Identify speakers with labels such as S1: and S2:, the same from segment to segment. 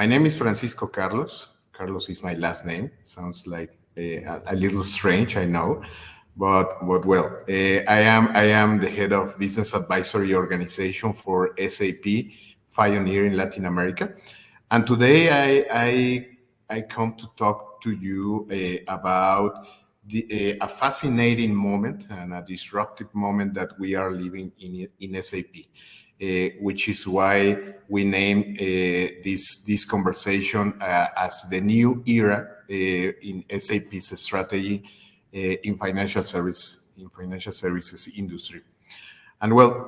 S1: My name is Francisco Carlos. Carlos is my last name. Sounds like a little strange, I know, but well, I am the head of business advisory organization for SAP Pioneer in Latin America, and today I come to talk to you about a fascinating moment and a disruptive moment that we are living in SAP, which is why we name this conversation as the new era in SAP's strategy in financial services industry. And well,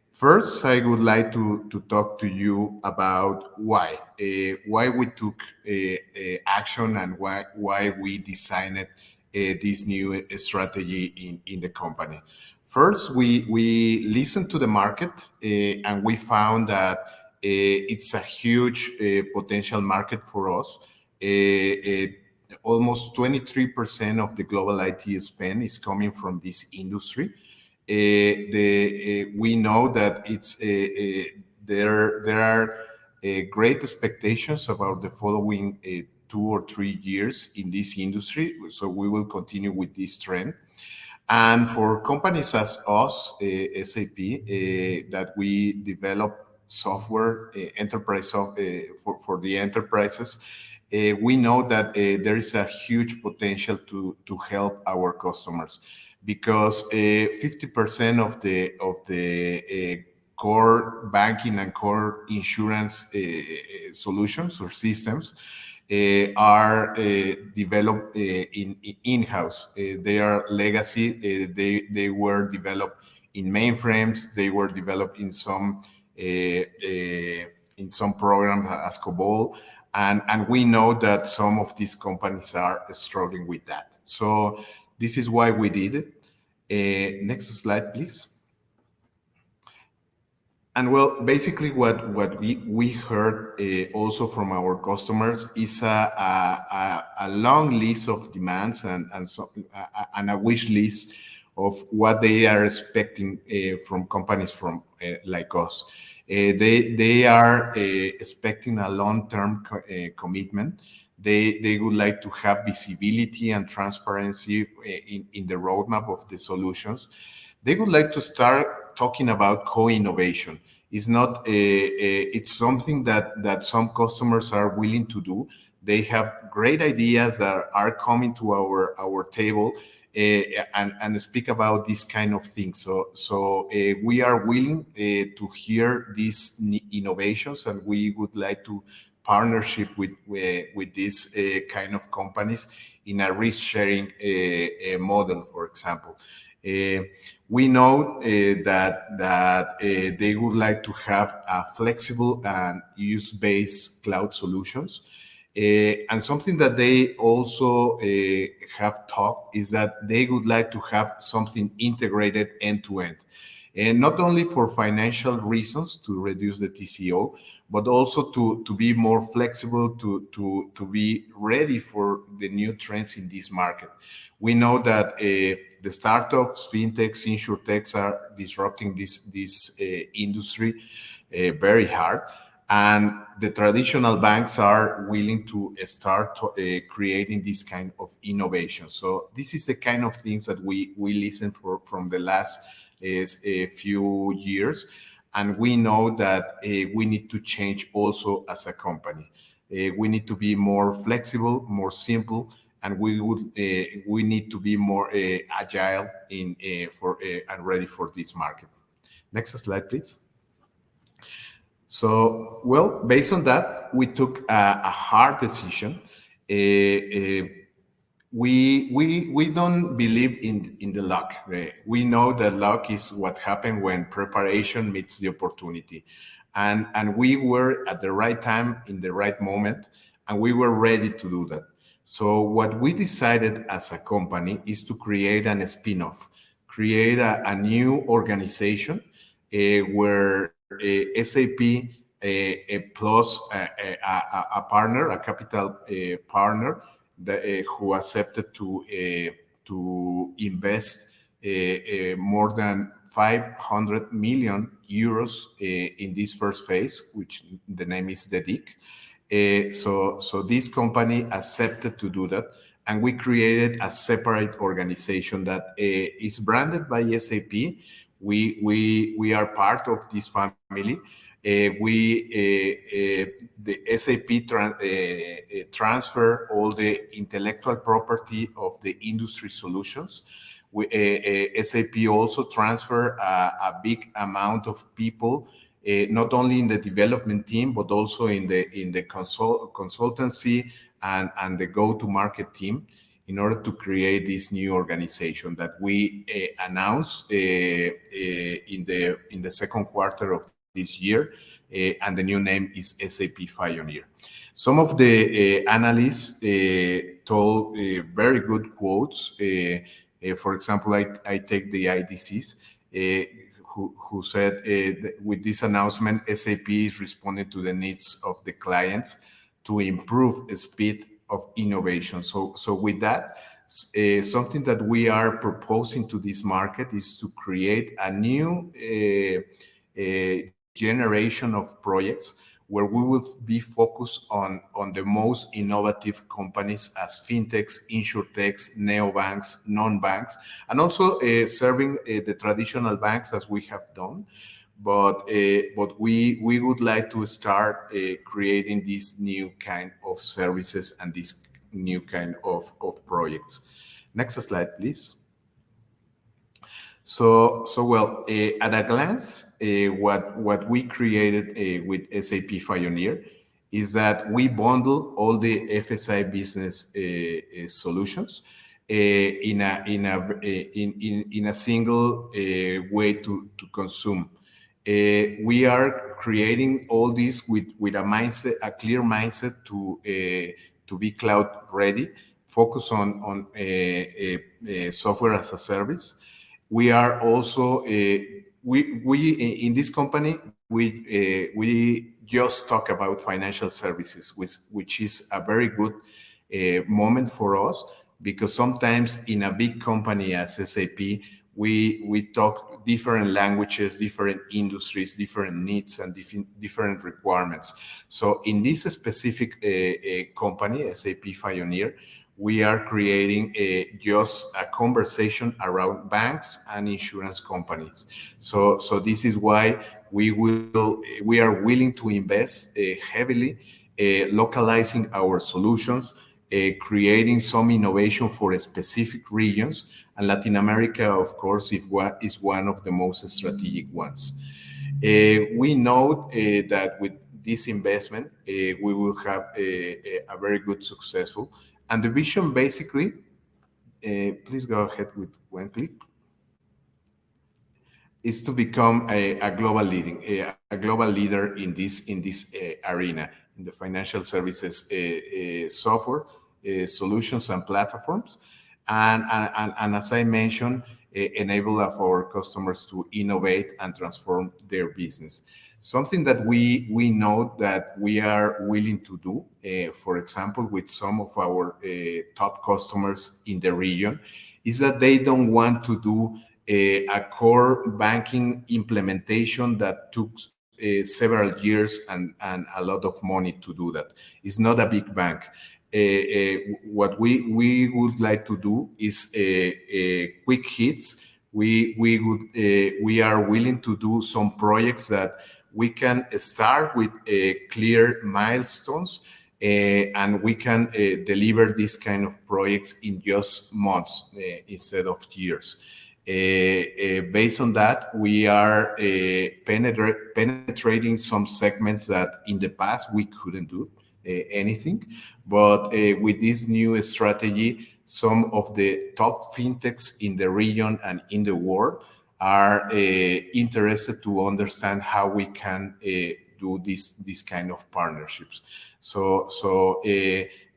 S1: first I would like to talk to you about why we took action and why we designed this new strategy in the company. First, we listened to the market and we found that it's a huge potential market for us. Almost 23% of the global IT spend is coming from this industry. We know that there are great expectations about the following 2 or 3 years in this industry. So we will continue with this trend. And for companies as us, SAP, that we develop software, for the enterprises, we know that there is a huge potential to help our customers because 50% of the core banking and core insurance solutions or systems are developed in-house. They are legacy. They were developed in mainframes. They were developed in some program as COBOL, and we know that some of these companies are struggling with that. So this is why we did it. Next slide, please. And well, basically, what we heard also from our customers is a long list of demands and a wish list of what they are expecting from companies like us. They are expecting a long-term commitment. They would like to have visibility and transparency in the roadmap of the solutions. They would like to start talking about co-innovation. It's not it's something that some customers are willing to do. They have great ideas that are coming to our table and speak about this kind of things. So we are willing to hear these innovations, and we would like to partnership with these kind of companies in a risk sharing model, for example. We know that they would like to have a flexible and use-based cloud solutions. And something that they also have talked is that they would like to have something integrated end to end. And not only for financial reasons to reduce the TCO, but also to be more flexible, to be ready for the new trends in this market. We know that the startups, fintechs, insurtechs are disrupting this industry very hard. And the traditional banks are willing to start creating this kind of innovation. So this is the kind of things that we listen for from the last a few years, and we know that we need to change also as a company. We need to be more flexible, more simple, and we need to be more agile and ready for this market. Next slide, please. So, well, based on that, we took a hard decision. We don't believe in the luck. We know that luck is what happened when preparation meets the opportunity, and we were at the right time in the right moment, and we were ready to do that. So what we decided as a company is to create an spin-off, create a new organization where SAP plus a partner, a capital partner who accepted to invest more than 500 million euros in this first phase, which the name is the DIC. So this company accepted to do that, and we created a separate organization that is branded by SAP. We are part of this family. The SAP transfer all the intellectual property of the industry solutions. SAP also transfer a big amount of people, not only in the development team but also in the consultancy and the go-to-market team, in order to create this new organization that we announced in the second quarter of this year, and the new name is SAP Pioneer. Some of the analysts told very good quotes. For example, I take the IDCs, who said with this announcement, SAP is responding to the needs of the clients to improve the speed of innovation. So with that, something that we are proposing to this market is to create a new generation of projects where we will be focused on the most innovative companies as fintechs, insurtechs, neobanks, non-banks, and also serving the traditional banks as we have done. But we would like to start creating this new kind of services and this new kind of projects. Next slide, please. At a glance, what we created with SAP Pioneer is that we bundle all the FSI business solutions in a single way to consume. We are creating all this with a mindset, a clear mindset to be cloud ready, focus on software as a service. We are also we in this company we just talk about financial services, which is a very good moment for us, because sometimes in a big company as SAP, we talk different languages, different industries, different needs, and different requirements. So in this specific company, SAP Pioneer, we are creating just a conversation around banks and insurance companies. So this is why we are willing to invest heavily, localizing our solutions, creating some innovation for specific regions, and Latin America, of course, is one of the most strategic ones. We know that with this investment, we will have a very good successful. And the vision basically, please go ahead with one click, is to become a global a global leader in this arena, in the financial services software solutions and platforms, and as I mentioned, enable of our customers to innovate and transform their business. Something that we know that we are willing to do, for example, with some of our top customers in the region, is that they don't want to do a core banking implementation that took several years and a lot of money to do that. It's not a big bank. What we would like to do is quick hits. We are willing to do some projects that we can start with clear milestones, and we can deliver these kind of projects in just months instead of years. Based on that, we are penetrating some segments that in the past we couldn't do anything. But with this new strategy, some of the top fintechs in the region and in the world are interested to understand how we can do this kind of partnerships.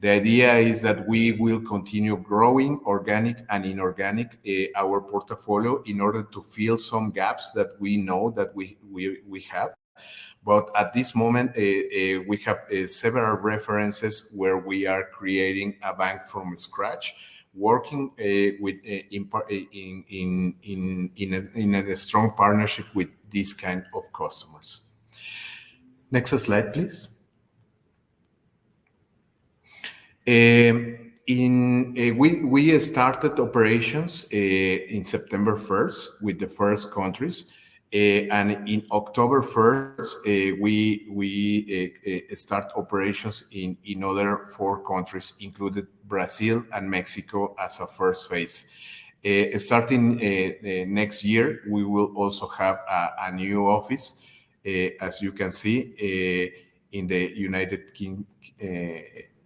S1: The idea is that we will continue growing organic and inorganic our portfolio in order to fill some gaps that we know that we have. But at this moment, we have several references where we are creating a bank from scratch, working in a strong partnership with this kind of customers. Next slide, please. We started operations in September 1st with the first countries, and in October 1st we start operations in other four countries, included Brazil and Mexico as a first phase. Starting next year, we will also have a new office, as you can see, in the United King,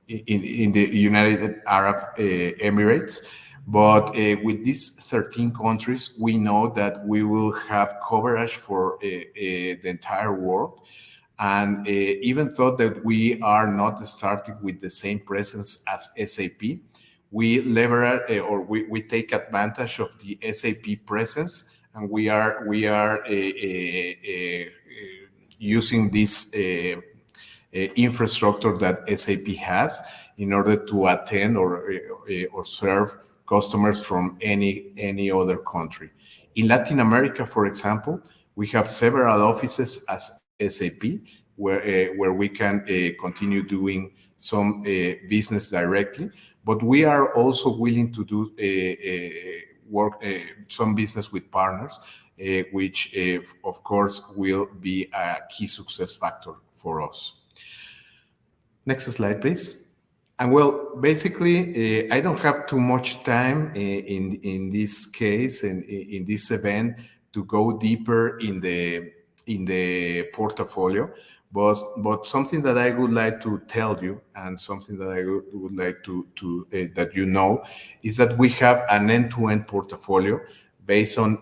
S1: in the United Arab Emirates. But with these 13 countries, we know that we will have coverage for the entire world. And even though that we are not starting with the same presence as SAP, we leverage we take advantage of the SAP presence, and we are using this infrastructure that SAP has in order to attend or serve customers from any other country. In Latin America, for example, we have several offices as SAP where we can continue doing some business directly, but we are also willing to do work some business with partners, which of course will be a key success factor for us. Next slide, please. And well, basically, I don't have too much time in this case and in this event to go deeper in the portfolio, but something that I would like to tell you, and something that I would like to that you know, is that we have an end-to-end portfolio based on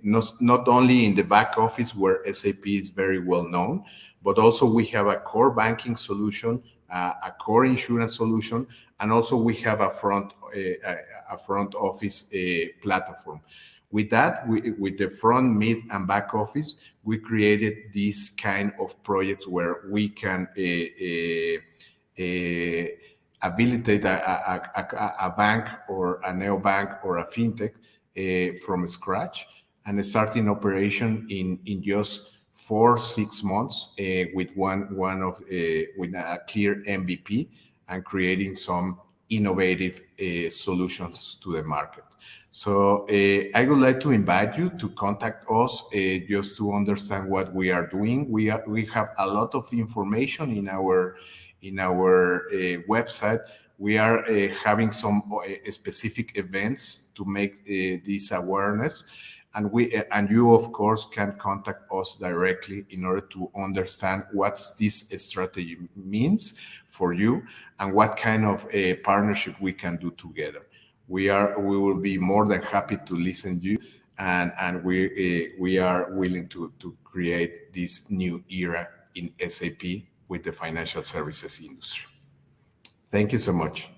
S1: not only in the back office where SAP is very well known, but also we have a core banking solution, a core insurance solution, and also we have a front office platform. With that, with the front, mid, and back office, we created this kind of projects where we can habilitate a bank or a neobank or a fintech from scratch and starting operation in just 4 6 months with one of with a clear MVP and creating some innovative solutions to the market. So I would like to invite you to contact us just to understand what we are doing. We have a lot of information in our website. We are having some specific events to make this awareness, and you of course can contact us directly in order to understand what this strategy means for you and what kind of a partnership we can do together. We will be more than happy to listen to you, and we are willing to create this new era in SAP with the financial services industry. Thank you so much.